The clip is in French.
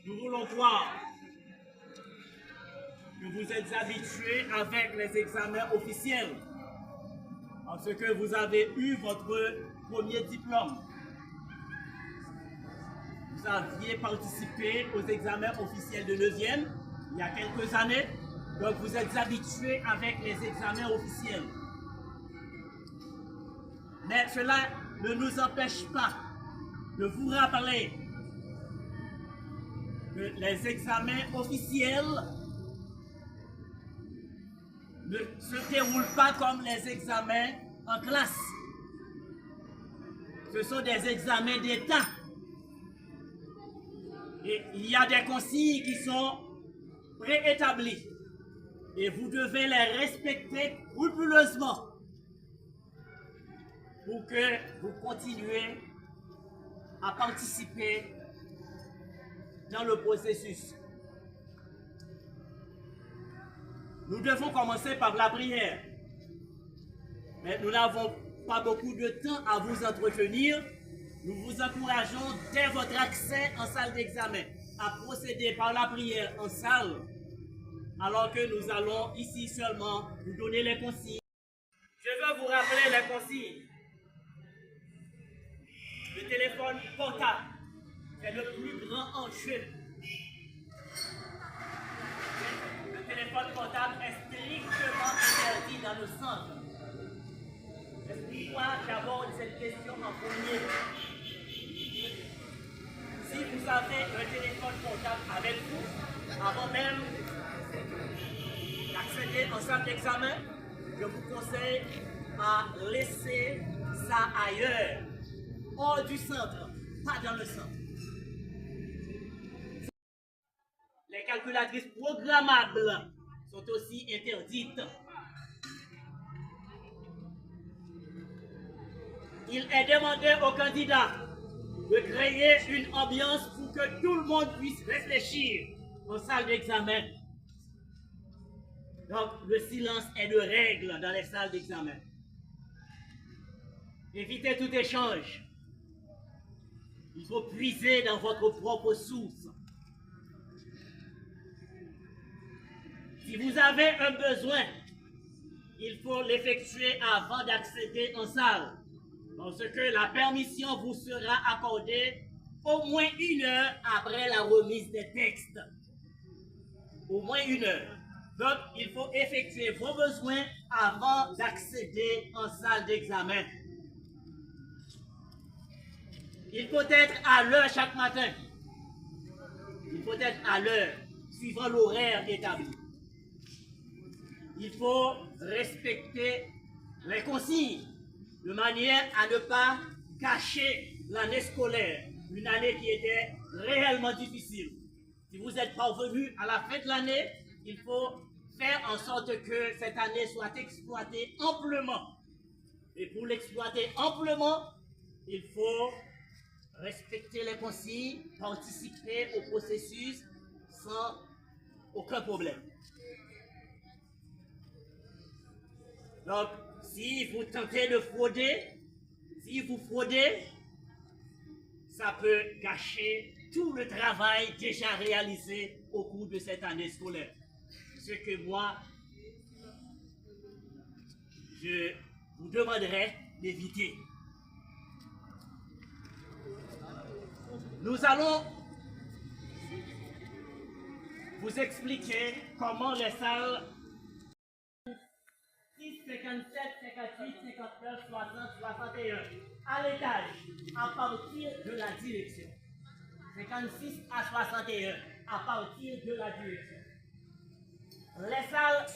Nous voulons croire que vous êtes habitués avec les examens officiels, parce que vous avez eu votre premier diplôme. Vous aviez participé aux examens officiels de 9e il y a quelques années, donc vous êtes habitués avec les examens officiels. Mais cela ne nous empêche pas de vous rappeler que les examens officiels ne se déroulent pas comme les examens en classe. Ce sont des examens d'État. Et il y a des consignes qui sont préétablies. Et vous devez les respecter scrupuleusement pour que vous continuiez à participer dans le processus. Nous devons commencer par la prière. Mais nous n'avons pas beaucoup de temps à vous entretenir. Nous vous encourageons dès votre accès en salle d'examen à procéder par la prière en salle, alors que nous allons ici seulement vous donner les consignes. Je veux vous rappeler les consignes. Le téléphone portable est le plus grand enjeu. Le téléphone portable est strictement interdit dans le centre. Explique-moi d'abord cette question en premier. Si vous avez un téléphone portable avec vous, avant même d'accéder en salle d'examen, je vous conseille à laisser ça ailleurs, hors du centre, pas dans le centre. Les calculatrices programmables sont aussi interdites. Il est demandé aux candidats de créer une ambiance pour que tout le monde puisse réfléchir en salle d'examen. Donc, le silence est de règle dans les salles d'examen. Évitez tout échange. Il faut puiser dans votre propre source. Si vous avez un besoin, il faut l'effectuer avant d'accéder en salle, parce que la permission vous sera accordée au moins 1 heure après la remise des textes. Au moins 1 heure. Donc, il faut effectuer vos besoins avant d'accéder en salle d'examen. Il faut être à l'heure chaque matin. Il faut être à l'heure, suivant l'horaire établi. Il faut respecter les consignes de manière à ne pas cacher l'année scolaire, une année qui était réellement difficile. Si vous êtes parvenu à la fin de l'année, il faut faire en sorte que cette année soit exploitée amplement. Et pour l'exploiter amplement, il faut respecter les consignes, participer au processus sans aucun problème. Donc, si vous tentez de frauder, si vous fraudez, ça peut gâcher tout le travail déjà réalisé au cours de cette année scolaire. Ce que moi, je vous demanderai d'éviter. Nous allons vous expliquer comment les salles 6, 57, 58, 59, 60, 61 à l'étage à partir de la direction. 56 à 61 à partir de la direction. Les salles